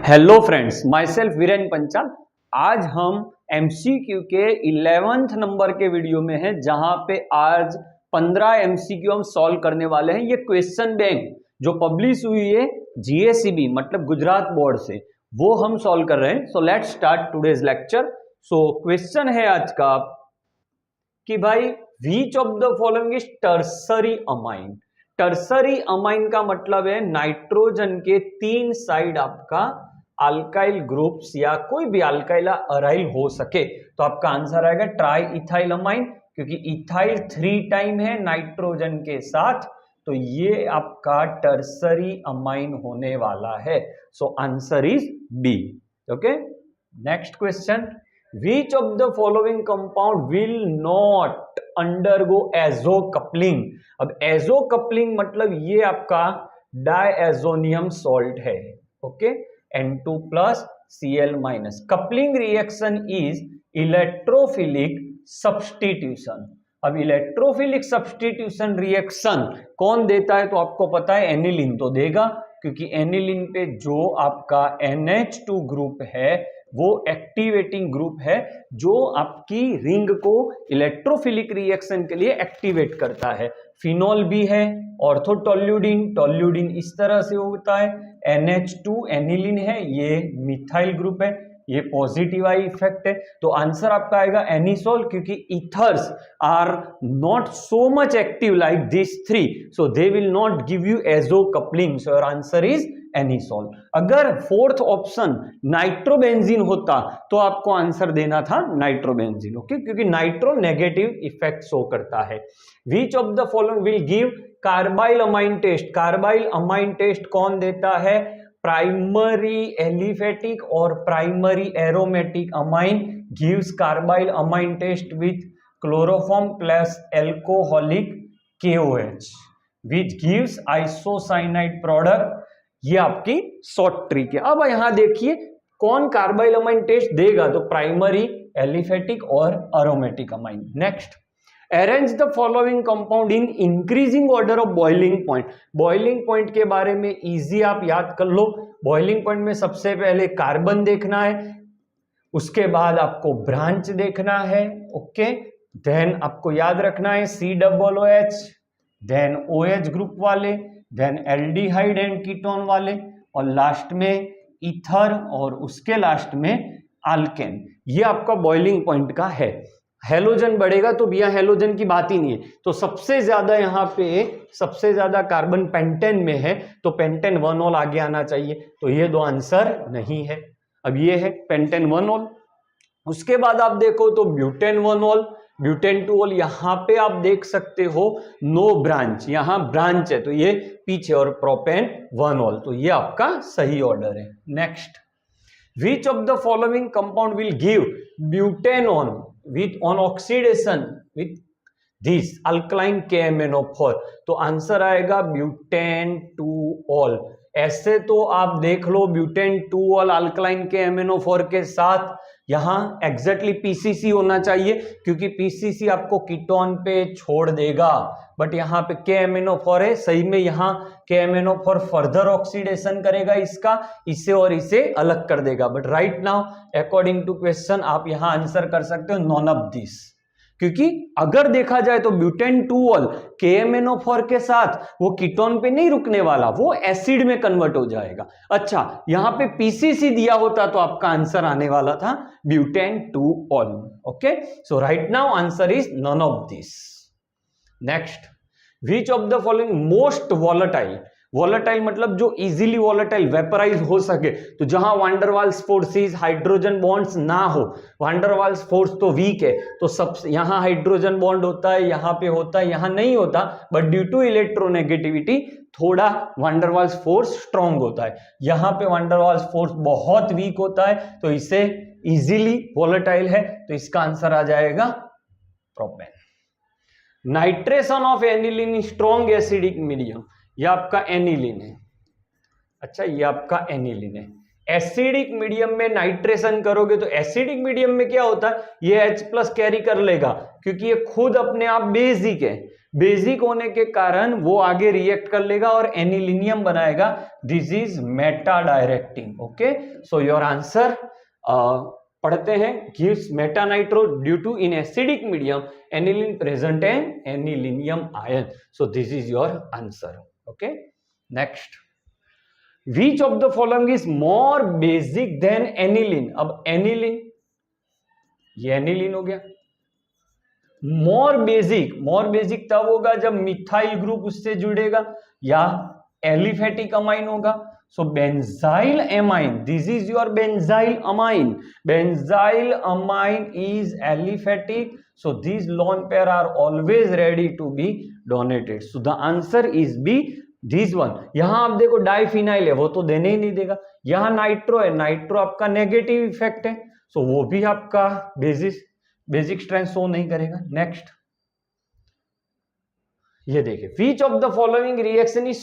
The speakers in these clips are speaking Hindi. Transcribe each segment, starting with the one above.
Hello friends, myself Viren Panchal. आज हम एमसीक्यू के 11th नंबर के वीडियो में हैं, जहां पे आज 15 एमसीक्यू हम सॉल्व करने वाले हैं। ये क्वेश्चन बैंक जो पब्लिश हुई है जीएसीबी मतलब गुजरात बोर्ड से, वो हम सॉल्व कर रहे हैं। So let's start today's lecture. So question है आज का कि भाई which of the following is tertiary amine. Tertiary amine का मतलब है नाइट्रोजन के 3 साइड आपका अल्काइल ग्रुप्स या कोई भी अल्काइल अराइल हो सके, तो आपका आंसर आएगा ट्राई इथाइल अमाइन, क्योंकि इथाइल 3 टाइम है नाइट्रोजन के साथ, तो ये आपका टर्सरी अमाइन होने वाला है। So answer is B. Okay, next question, which of the following compound will not undergo azo coupling। अब azo coupling मतलब ये आपका डायएजोनियम सॉल्ट है। Okay, N2 plus Cl minus. Coupling reaction is electrophilic substitution. अब इलेक्ट्रोफिलिक सब्सटीट्यूशन रिएक्शन कौन देता है, तो आपको पता है एनिलीन तो देगा, क्योंकि एनिलीन पे जो आपका NH2 ग्रुप है वो एक्टिवेटिंग ग्रुप है, जो आपकी रिंग को इलेक्ट्रोफिलिक रिएक्शन के लिए एक्टिवेट करता है। फिनॉल भी है, ऑर्थोटोल्यूडिन, टोल्यूडिन इस तरह से होता है। NH2 एनिलीन है, ये मिथाइल ग्रुप है, ये पॉजिटिव आई इफेक्ट है। तो आंसर आपका आएगा एनिसोल, क्योंकि ethers are not so much active like this three, so they will not give you azo coupling. So your answer is anisole. अगर फोर्थ ऑप्शन नाइट्रोबेंजीन होता तो आपको आंसर देना था नाइट्रोबेंजीन। ओके, क्योंकि नाइट्रो नेगेटिव इफेक्ट शो करता है। Which of the following will give carbylamine test. Carbylamine test कौन देता है, प्राइमरी एलिफेटिक और primary aromatic amine gives carbylamine test with chloroform plus alcoholic KOH which gives isocyanide product. ये आपकी शॉर्ट ट्रिक है। अब यहां देखिए कौन कार्बाइल अमाइन टेस्ट देगा, तो प्राइमरी एलिफेटिक और aromatic amine. Next, arrange the following compound in increasing order of boiling point. Boiling point के बारे में इजी आप याद कर लो। बॉइलिंग पॉइंट में सबसे पहले कार्बन देखना है, उसके बाद आपको ब्रांच देखना है। ओके, देन आपको याद रखना है COOH, देन OH ग्रुप वाले, देन एल्डिहाइड एंड कीटोन वाले, और लास्ट में ईथर, और उसके लास्ट में अल्केन। ये आपका बॉइलिंग पॉइंट का है। हेलोजन बढ़ेगा तो भैया हेलोजन की बात ही नहीं है, तो सबसे ज्यादा यहाँ पे सबसे ज्यादा कार्बन पेंटेन में है, तो पेंटेन 1ऑल आगे आना चाहिए, तो ये दो आंसर नहीं है। अब ये है पेंटेन 1ऑल। उसके बाद आप देखो तो ब्यूटेन 1ऑल, ब्यूटेन 2ऑल। यहां पे आप देख सकते हो नो ब्रांच, यहां ब्रांच है तो ये पीछे, और प्रोपेन 1ऑल, तो ये आपका सही ऑर्डर है। Next, which of the following compound will give butanone with on oxidation with this alkaline KMnO4, तो आंसर आएगा ब्यूटेन 2ऑल। ऐसे तो आप देख लो ब्यूटेन 2ऑल अल्कलाइन KMnO4 के साथ यहां एग्जैक्टली PCC होना चाहिए, क्योंकि PCC आपको कीटोन पे छोड़ देगा, बट यहां पे KMnO4 है। सही में यहां KMnO4 फर्दर ऑक्सीडेशन करेगा इसका, इसे और इसे अलग कर देगा, but right now according to question आप यहां आंसर कर सकते हो नॉन ऑफ दिस, क्योंकि अगर देखा जाए तो ब्यूटेन 2ऑल KMnO4 के साथ वो कीटोन पे नहीं रुकने वाला, वो एसिड में कन्वर्ट हो जाएगा। अच्छा, यहां पे PCC दिया होता तो आपका आंसर आने वाला था ब्यूटेन 2ऑल। Okay, so right now answer is none of this. Next, which of the following most volatile. Volatile मतलब जो इजीली वॉलेटाइल वेपराइज हो सके, तो जहां वांडरवाल्स फोर्सेस हाइड्रोजन बॉन्ड्स ना हो, वांडरवाल्स फोर्स तो वीक है, तो सब यहां हाइड्रोजन बॉन्ड होता है, यहां पे होता है, यहां नहीं होता, बट ड्यू टू इलेक्ट्रोनेगेटिविटी थोड़ा वांडरवाल्स फोर्स स्ट्रॉन्ग होता है। यहां पे वांडरवाल्स फोर्स बहुत वीक होता है, तो इसे इजीली वॉलेटाइल है, तो इसका आंसर आ जाएगा propane. Nitration of aniline strong acidic medium, ये आपका एनिलीन है। अच्छा, ये आपका एनिलीन है। एसिडिक मीडियम में नाइट्रेशन करोगे तो एसिडिक मीडियम में क्या होता है, ये H+ कैरी कर लेगा, क्योंकि ये खुद अपने आप बेसिक है। बेसिक होने के कारण वो आगे रिएक्ट कर लेगा और एनिलीनियम बनाएगा. This is meta directing. Okay, so your answer पढ़ते हैं. Gives meta nitro due to in acidic medium aniline present and anilinium ion. So this is your answer. Okay, next. Which of the following is more basic than aniline? अब एनिलीन, ये एनिलीन हो गया. मोर बेसिक तब होगा जब मिथाइल ग्रुप उससे जुड़ेगा या एलिफेटिक अमाइन होगा. So benzyl amine, this is your benzyl amine. Benzyl amine is aliphatic, so this lone pair are always ready to be donated. So the answer is B, this one. यहां आप देखो डाइफिनाइल है, वो तो देने ही नहीं देगा. यहां नाइट्रो है, नाइट्रो आपका नेगेटिव इफेक्ट है, सो वो भी आपका बेसिक स्ट्रेंथ शो नहीं करेगा. नेक्स्ट, ये देखिए, विच of the following reaction is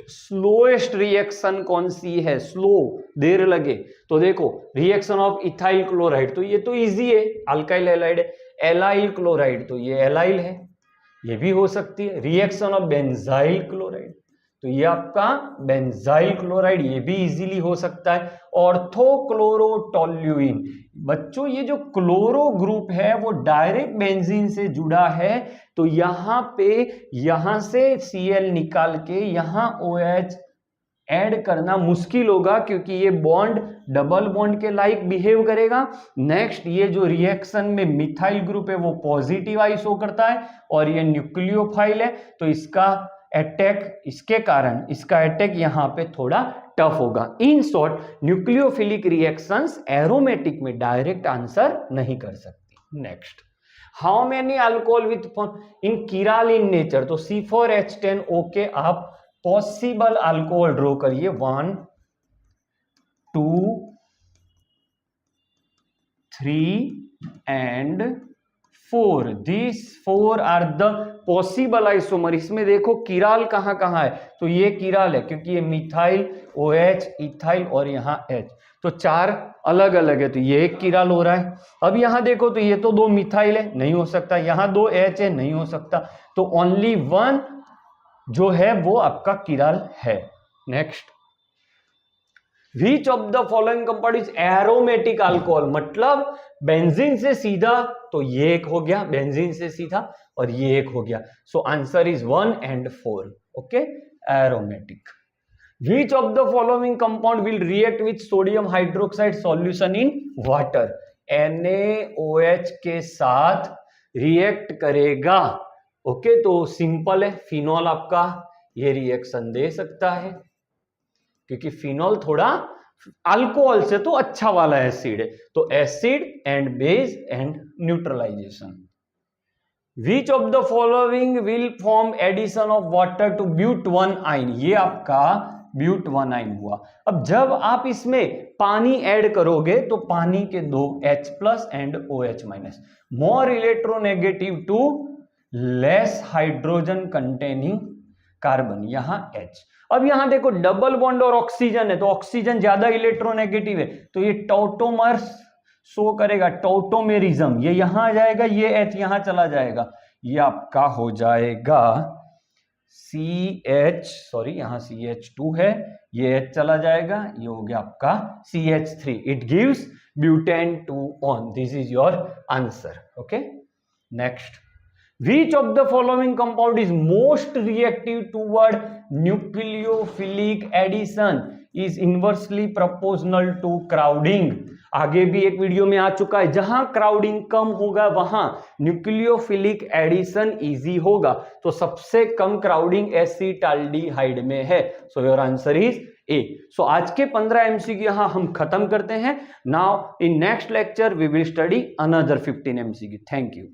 slowest reaction कौन सी है? स्लो, देर लगे. तो देखो, रिएक्शन ऑफ इथाइल क्लोराइड, तो ये तो इजी है, अल्काइल एलाइड है. एलाइल क्लोराइड, तो ये एलाइल है, ये भी हो सकती है. रिएक्शन ऑफ बेंजाइल क्लोराइड, तो ये आपका बेंजाइल क्लोराइड, ये भी इजीली हो सकता है. ऑर्थोक्लोरोटोल्यूइन, बच्चों ये जो क्लोरो ग्रुप है वो डायरेक्ट बेंजीन से जुड़ा है, तो यहां से Cl निकाल के यहां OH ऐड करना मुश्किल होगा, क्योंकि ये बॉन्ड डबल बॉन्ड के लाइक बिहेव करेगा. नेक्स्ट, ये जो रिएक्शन में मिथाइल ग्रुप है वो पॉजिटिव आई शो करता है और ये न्यूक्लियोफाइल है, तो इसका अटैक, इसके कारण इसका अटैक यहां पे थोड़ा टफ होगा. In short, nucleophilic reactions aromatic में डायरेक्ट आंसर नहीं कर सकती. Next, how many alcohol with in कीराल in nature, तो C4H10O के आप पॉसिबल अल्कोहल ड्रॉ करिए. 1, 2, 3 and 4. These 4 are the possible isomer. इसमें देखो कीराल कहां कहां है, तो ये कीराल है क्योंकि ये मिथाइल, OH, इथाइल और यहाँ H, तो 4 अलग अलग है, तो ये एक कीराल हो रहा है. अब यहां देखो, तो ये तो 2 मिथाइल है, नहीं हो सकता. यहां 2 H है, नहीं हो सकता. तो ओनली 1 जो है वो आपका कीराल है. Next, Which of the following compound is aromatic alcohol, मतलब बेंजीन से सीधा, तो ये एक हो गया बेंजीन से सीधा और ये एक हो गया. सो answer is 1 and 4. Okay, aromatic. Which of the following compound will react with sodium hydroxide solution in water? NaOH के साथ रिएक्ट करेगा. ओके, तो सिंपल है, फिनॉल आपका ये रिएक्शन दे सकता है, क्योंकि फिनॉल थोड़ा अल्कोहल से तो अच्छा वाला एसिड है, तो acid and base and neutralization. Which of the following will form addition of water to ब्यूट-1 आइन, ये आपका ब्यूट-1 आइन हुआ. अब जब आप इसमें पानी ऐड करोगे तो पानी के 2 H+ and OH-, more electronegative to less hydrogen containing carbon, यहां H. अब यहां देखो डबल बॉन्ड और ऑक्सीजन है, तो ऑक्सीजन ज्यादा इलेक्ट्रोनेगेटिव है, तो ये टॉटोमर्स शो करेगा, टॉटोमेरिज्म. ये यहां आ जाएगा, ये H यहां चला जाएगा, ये आपका हो जाएगा यहां CH2 है, ये H चला जाएगा, ये हो गया आपका CH3. It gives butane 2-on. This is your answer. Okay, next. Which of the following compound is most reactive toward nucleophilic addition, is inversely proportional to crowding? आगे भी एक वीडियो में आ चुका है, जहां क्राउडिंग कम होगा वहां न्यूक्लियोफिलिक एडिशन इजी होगा. तो सबसे कम क्राउडिंग एसिटाल्डिहाइड में है. So your answer is A. So आज के 15 MCQ यहां हम खत्म करते हैं. Now in next lecture we will study another 15 MCQ. Thank you.